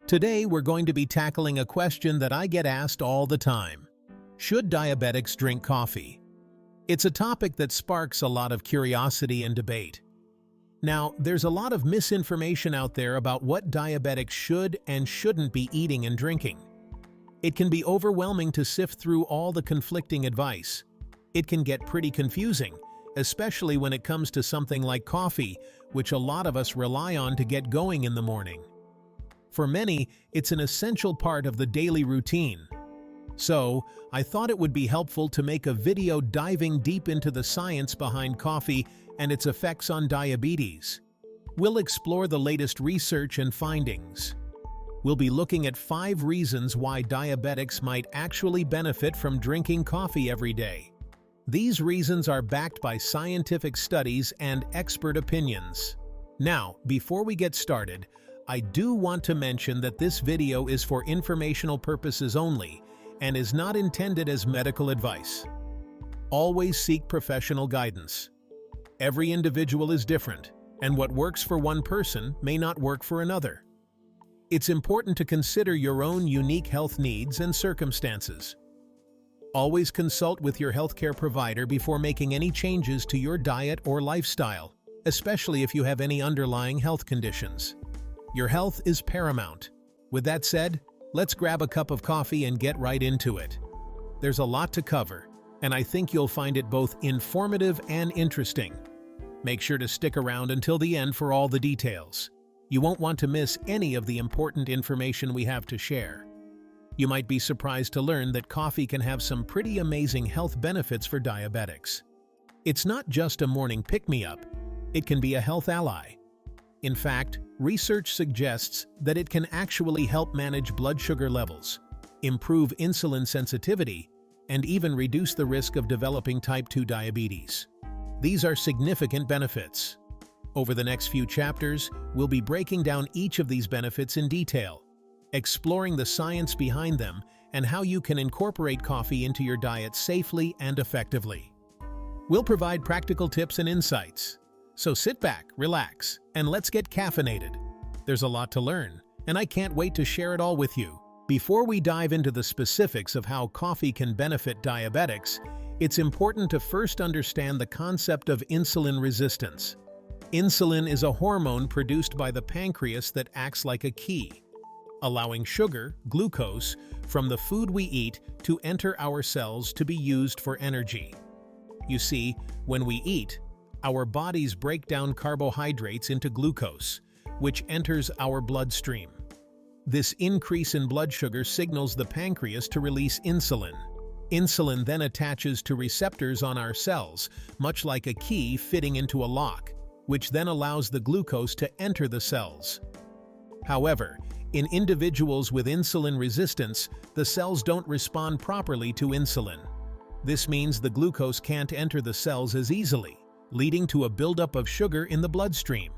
Today, we're going to be tackling a question that I get asked all the time. Should diabetics drink coffee? It's a topic that sparks a lot of curiosity and debate. Now, there's a lot of misinformation out there about what diabetics should and shouldn't be eating and drinking. It can be overwhelming to sift through all the conflicting advice. It can get pretty confusing, especially when it comes to something like coffee, which a lot of us rely on to get going in the morning. For many, it's an essential part of the daily routine. So, I thought it would be helpful to make a video diving deep into the science behind coffee and its effects on diabetes. We'll explore the latest research and findings. We'll be looking at 5 reasons why diabetics might actually benefit from drinking coffee every day. These reasons are backed by scientific studies and expert opinions. Now, before we get started, I do want to mention that this video is for informational purposes only and is not intended as medical advice. Always seek professional guidance. Every individual is different, and what works for one person may not work for another. It's important to consider your own unique health needs and circumstances. Always consult with your healthcare provider before making any changes to your diet or lifestyle, especially if you have any underlying health conditions. Your health is paramount. With that said, let's grab a cup of coffee and get right into it. There's a lot to cover, and I think you'll find it both informative and interesting. Make sure to stick around until the end for all the details. You won't want to miss any of the important information we have to share. You might be surprised to learn that coffee can have some pretty amazing health benefits for diabetics. It's not just a morning pick-me-up, it can be a health ally. In fact, research suggests that it can actually help manage blood sugar levels, improve insulin sensitivity, and even reduce the risk of developing type 2 diabetes. These are significant benefits. Over the next few chapters, we'll be breaking down each of these benefits in detail, exploring the science behind them and how you can incorporate coffee into your diet safely and effectively. We'll provide practical tips and insights. So sit back, relax, and let's get caffeinated. There's a lot to learn, and I can't wait to share it all with you. Before we dive into the specifics of how coffee can benefit diabetics, it's important to first understand the concept of insulin resistance. Insulin is a hormone produced by the pancreas that acts like a key, allowing sugar, glucose, from the food we eat to enter our cells to be used for energy. You see, when we eat, our bodies break down carbohydrates into glucose, which enters our bloodstream. This increase in blood sugar signals the pancreas to release insulin. Insulin then attaches to receptors on our cells, much like a key fitting into a lock, which then allows the glucose to enter the cells. However, in individuals with insulin resistance, the cells don't respond properly to insulin. This means the glucose can't enter the cells as easily, leading to a buildup of sugar in the bloodstream.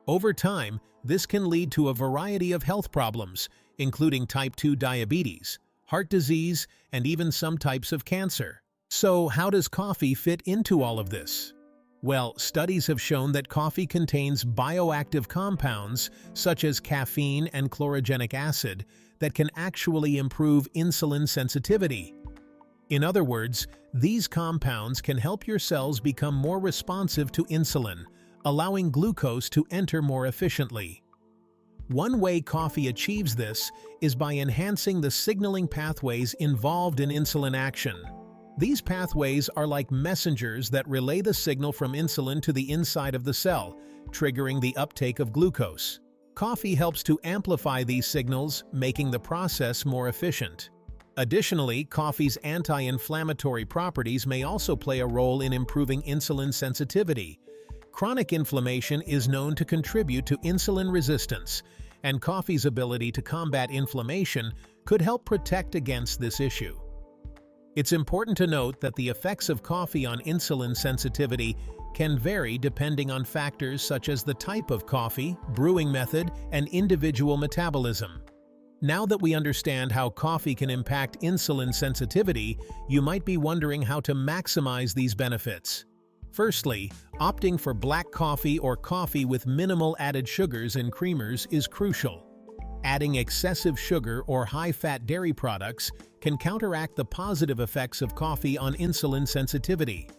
Over time, this can lead to a variety of health problems, including type 2 diabetes, heart disease, and even some types of cancer. So, how does coffee fit into all of this? Well, studies have shown that coffee contains bioactive compounds, such as caffeine and chlorogenic acid, that can actually improve insulin sensitivity. In other words, these compounds can help your cells become more responsive to insulin, allowing glucose to enter more efficiently. One way coffee achieves this is by enhancing the signaling pathways involved in insulin action. These pathways are like messengers that relay the signal from insulin to the inside of the cell, triggering the uptake of glucose. Coffee helps to amplify these signals, making the process more efficient. Additionally, coffee's anti-inflammatory properties may also play a role in improving insulin sensitivity. Chronic inflammation is known to contribute to insulin resistance, and coffee's ability to combat inflammation could help protect against this issue. It's important to note that the effects of coffee on insulin sensitivity can vary depending on factors such as the type of coffee, brewing method, and individual metabolism. Now that we understand how coffee can impact insulin sensitivity, you might be wondering how to maximize these benefits. Firstly, opting for black coffee or coffee with minimal added sugars and creamers is crucial. Adding excessive sugar or high-fat dairy products can counteract the positive effects of coffee on insulin sensitivity.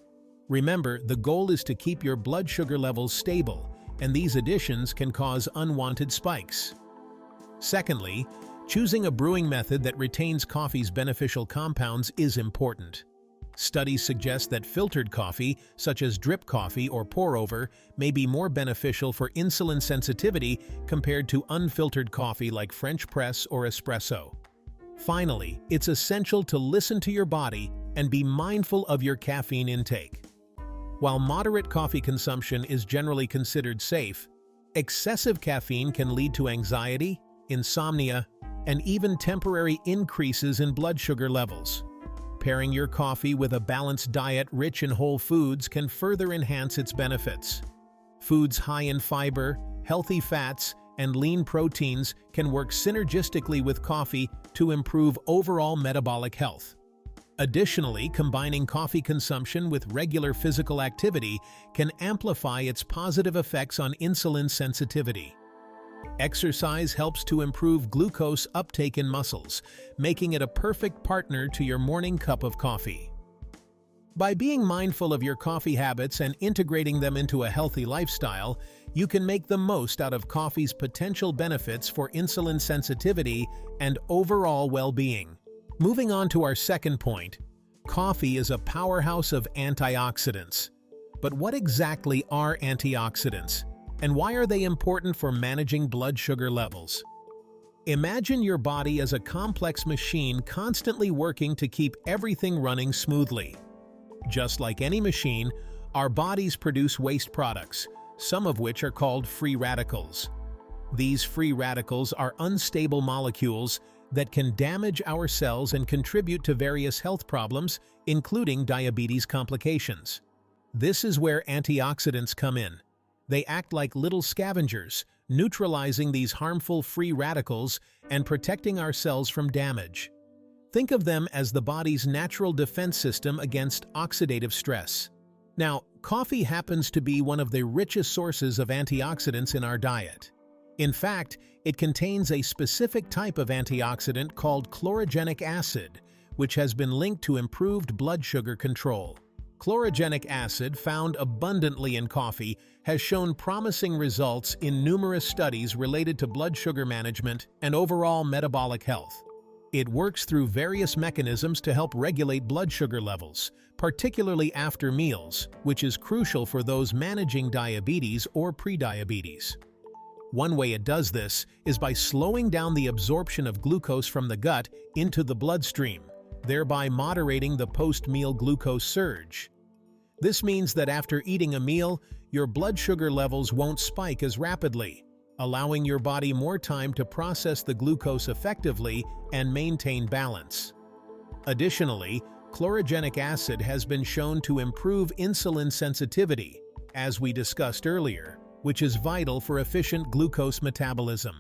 Remember, the goal is to keep your blood sugar levels stable, and these additions can cause unwanted spikes. Secondly, choosing a brewing method that retains coffee's beneficial compounds is important. Studies suggest that filtered coffee, such as drip coffee or pour-over, may be more beneficial for insulin sensitivity compared to unfiltered coffee like French press or espresso. Finally, it's essential to listen to your body and be mindful of your caffeine intake. While moderate coffee consumption is generally considered safe, excessive caffeine can lead to anxiety, insomnia, and even temporary increases in blood sugar levels. Pairing your coffee with a balanced diet rich in whole foods can further enhance its benefits. Foods high in fiber, healthy fats, and lean proteins can work synergistically with coffee to improve overall metabolic health. Additionally, combining coffee consumption with regular physical activity can amplify its positive effects on insulin sensitivity. Exercise helps to improve glucose uptake in muscles, making it a perfect partner to your morning cup of coffee. By being mindful of your coffee habits and integrating them into a healthy lifestyle, you can make the most out of coffee's potential benefits for insulin sensitivity and overall well-being. Moving on to our second point, coffee is a powerhouse of antioxidants. But what exactly are antioxidants? And why are they important for managing blood sugar levels? Imagine your body as a complex machine constantly working to keep everything running smoothly. Just like any machine, our bodies produce waste products, some of which are called free radicals. These free radicals are unstable molecules that can damage our cells and contribute to various health problems, including diabetes complications. This is where antioxidants come in. They act like little scavengers, neutralizing these harmful free radicals and protecting our cells from damage. Think of them as the body's natural defense system against oxidative stress. Now, coffee happens to be one of the richest sources of antioxidants in our diet. In fact, it contains a specific type of antioxidant called chlorogenic acid, which has been linked to improved blood sugar control. Chlorogenic acid, found abundantly in coffee, has shown promising results in numerous studies related to blood sugar management and overall metabolic health. It works through various mechanisms to help regulate blood sugar levels, particularly after meals, which is crucial for those managing diabetes or prediabetes. One way it does this is by slowing down the absorption of glucose from the gut into the bloodstream, thereby moderating the post-meal glucose surge. This means that after eating a meal, your blood sugar levels won't spike as rapidly, allowing your body more time to process the glucose effectively and maintain balance. Additionally, chlorogenic acid has been shown to improve insulin sensitivity, as we discussed earlier, which is vital for efficient glucose metabolism.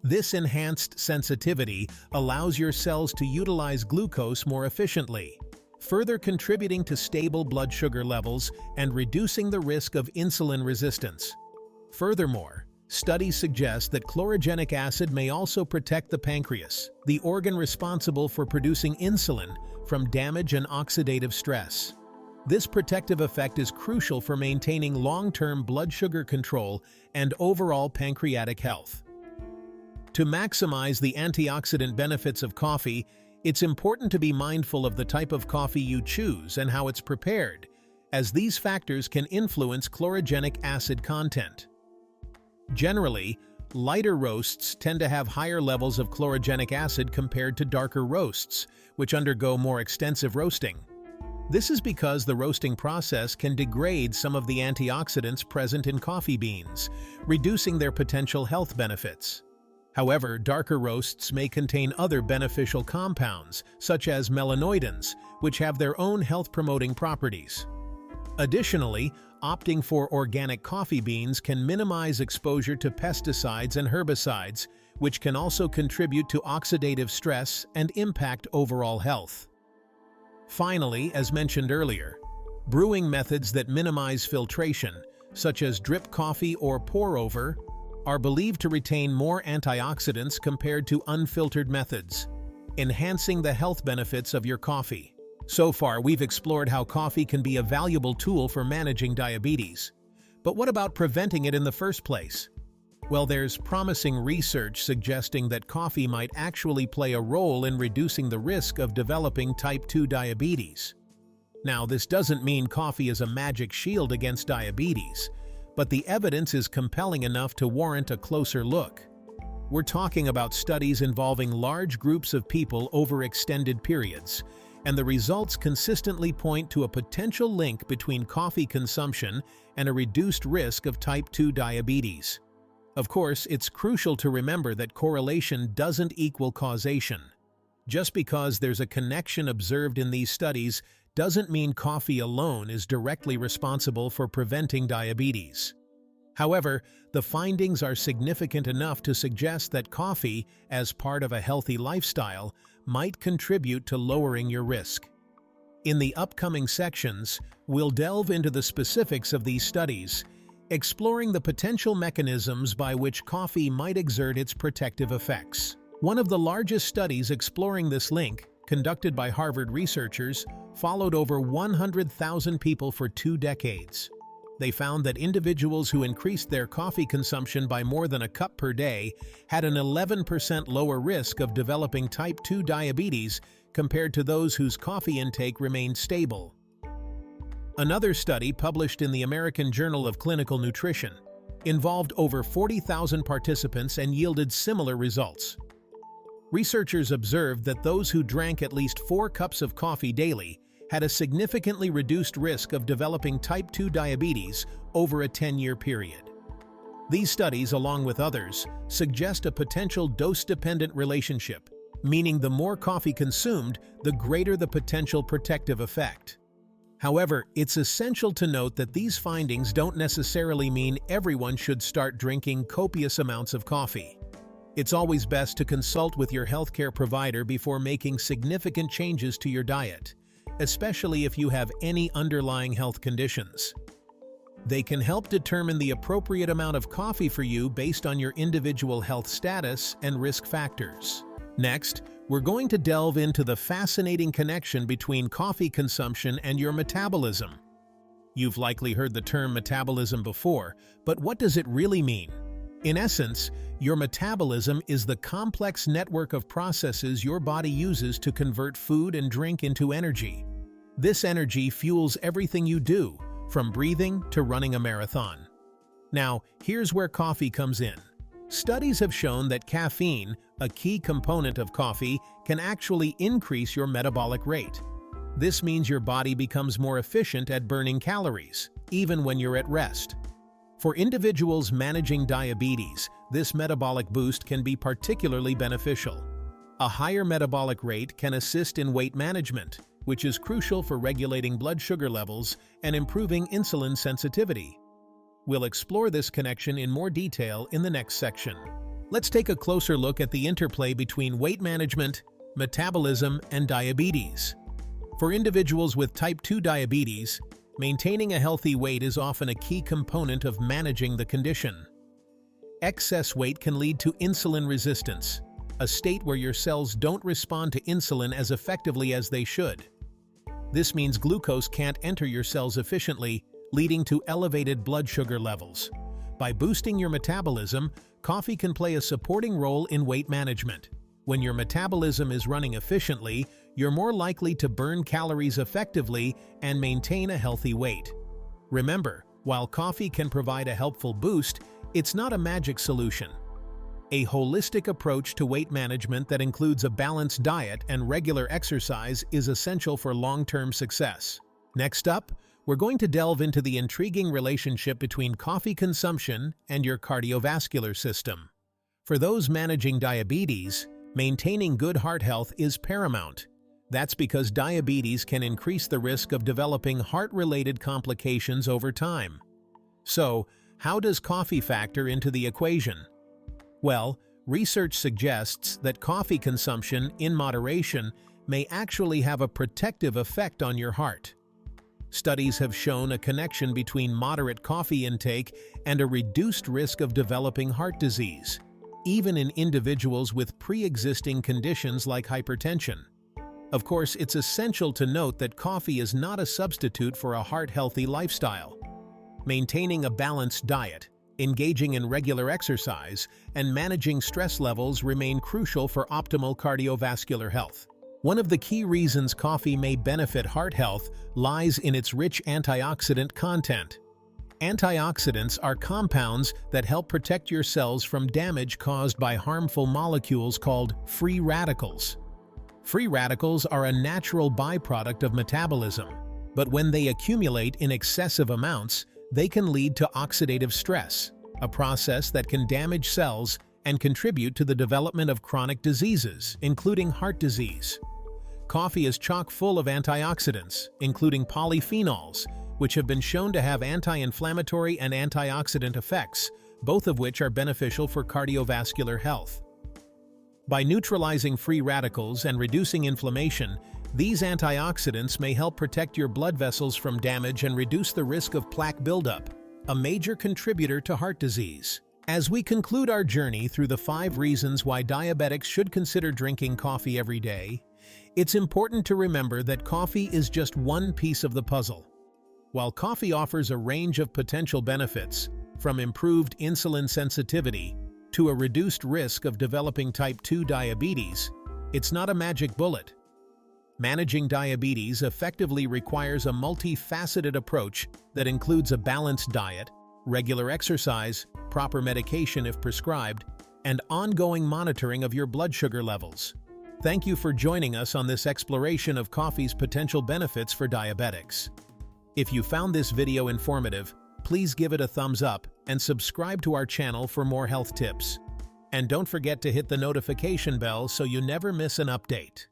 This enhanced sensitivity allows your cells to utilize glucose more efficiently, further contributing to stable blood sugar levels and reducing the risk of insulin resistance. Furthermore, studies suggest that chlorogenic acid may also protect the pancreas, the organ responsible for producing insulin, from damage and oxidative stress. This protective effect is crucial for maintaining long-term blood sugar control and overall pancreatic health. To maximize the antioxidant benefits of coffee, it's important to be mindful of the type of coffee you choose and how it's prepared, as these factors can influence chlorogenic acid content. Generally, lighter roasts tend to have higher levels of chlorogenic acid compared to darker roasts, which undergo more extensive roasting. This is because the roasting process can degrade some of the antioxidants present in coffee beans, reducing their potential health benefits. However, darker roasts may contain other beneficial compounds, such as melanoidins, which have their own health-promoting properties. Additionally, opting for organic coffee beans can minimize exposure to pesticides and herbicides, which can also contribute to oxidative stress and impact overall health. Finally, as mentioned earlier, brewing methods that minimize filtration, such as drip coffee or pour-over, are believed to retain more antioxidants compared to unfiltered methods, enhancing the health benefits of your coffee. So far, we've explored how coffee can be a valuable tool for managing diabetes. But what about preventing it in the first place? Well, there's promising research suggesting that coffee might actually play a role in reducing the risk of developing type 2 diabetes. Now, this doesn't mean coffee is a magic shield against diabetes, but the evidence is compelling enough to warrant a closer look. We're talking about studies involving large groups of people over extended periods, and the results consistently point to a potential link between coffee consumption and a reduced risk of type 2 diabetes. Of course, it's crucial to remember that correlation doesn't equal causation. Just because there's a connection observed in these studies doesn't mean coffee alone is directly responsible for preventing diabetes. However, the findings are significant enough to suggest that coffee, as part of a healthy lifestyle, might contribute to lowering your risk. In the upcoming sections, we'll delve into the specifics of these studies, exploring the potential mechanisms by which coffee might exert its protective effects. One of the largest studies exploring this link, conducted by Harvard researchers, followed over 100,000 people for 2 decades. They found that individuals who increased their coffee consumption by more than a cup per day had an 11% lower risk of developing type 2 diabetes compared to those whose coffee intake remained stable. Another study published in the American Journal of Clinical Nutrition involved over 40,000 participants and yielded similar results. Researchers observed that those who drank at least 4 cups of coffee daily had a significantly reduced risk of developing type 2 diabetes over a 10-year period. These studies, along with others, suggest a potential dose-dependent relationship, meaning the more coffee consumed, the greater the potential protective effect. However, it's essential to note that these findings don't necessarily mean everyone should start drinking copious amounts of coffee. It's always best to consult with your healthcare provider before making significant changes to your diet, especially if you have any underlying health conditions. They can help determine the appropriate amount of coffee for you based on your individual health status and risk factors. Next, we're going to delve into the fascinating connection between coffee consumption and your metabolism. You've likely heard the term metabolism before, but what does it really mean? In essence, your metabolism is the complex network of processes your body uses to convert food and drink into energy. This energy fuels everything you do, from breathing to running a marathon. Now, here's where coffee comes in. Studies have shown that caffeine, a key component of coffee, can actually increase your metabolic rate. This means your body becomes more efficient at burning calories, even when you're at rest. For individuals managing diabetes, this metabolic boost can be particularly beneficial. A higher metabolic rate can assist in weight management, which is crucial for regulating blood sugar levels and improving insulin sensitivity. We'll explore this connection in more detail in the next section. Let's take a closer look at the interplay between weight management, metabolism, and diabetes. For individuals with type 2 diabetes, maintaining a healthy weight is often a key component of managing the condition. Excess weight can lead to insulin resistance, a state where your cells don't respond to insulin as effectively as they should. This means glucose can't enter your cells efficiently, leading to elevated blood sugar levels. By boosting your metabolism, coffee can play a supporting role in weight management. When your metabolism is running efficiently, you're more likely to burn calories effectively and maintain a healthy weight. Remember, while coffee can provide a helpful boost, it's not a magic solution. A holistic approach to weight management that includes a balanced diet and regular exercise is essential for long-term success. Next up, we're going to delve into the intriguing relationship between coffee consumption and your cardiovascular system. For those managing diabetes, maintaining good heart health is paramount. That's because diabetes can increase the risk of developing heart-related complications over time. So, how does coffee factor into the equation? Well, research suggests that coffee consumption in moderation may actually have a protective effect on your heart. Studies have shown a connection between moderate coffee intake and a reduced risk of developing heart disease, even in individuals with pre-existing conditions like hypertension. Of course, it's essential to note that coffee is not a substitute for a heart-healthy lifestyle. Maintaining a balanced diet, engaging in regular exercise, and managing stress levels remain crucial for optimal cardiovascular health. One of the key reasons coffee may benefit heart health lies in its rich antioxidant content. Antioxidants are compounds that help protect your cells from damage caused by harmful molecules called free radicals. Free radicals are a natural byproduct of metabolism, but when they accumulate in excessive amounts, they can lead to oxidative stress, a process that can damage cells and contribute to the development of chronic diseases, including heart disease. Coffee is chock full of antioxidants, including polyphenols, which have been shown to have anti-inflammatory and antioxidant effects, both of which are beneficial for cardiovascular health. By neutralizing free radicals and reducing inflammation, these antioxidants may help protect your blood vessels from damage and reduce the risk of plaque buildup, a major contributor to heart disease. As we conclude our journey through the 5 reasons why diabetics should consider drinking coffee every day, it's important to remember that coffee is just one piece of the puzzle. While coffee offers a range of potential benefits, from improved insulin sensitivity to a reduced risk of developing type 2 diabetes, it's not a magic bullet. Managing diabetes effectively requires a multifaceted approach that includes a balanced diet, regular exercise, proper medication if prescribed, and ongoing monitoring of your blood sugar levels. Thank you for joining us on this exploration of coffee's potential benefits for diabetics. If you found this video informative, please give it a thumbs up and subscribe to our channel for more health tips. And don't forget to hit the notification bell so you never miss an update.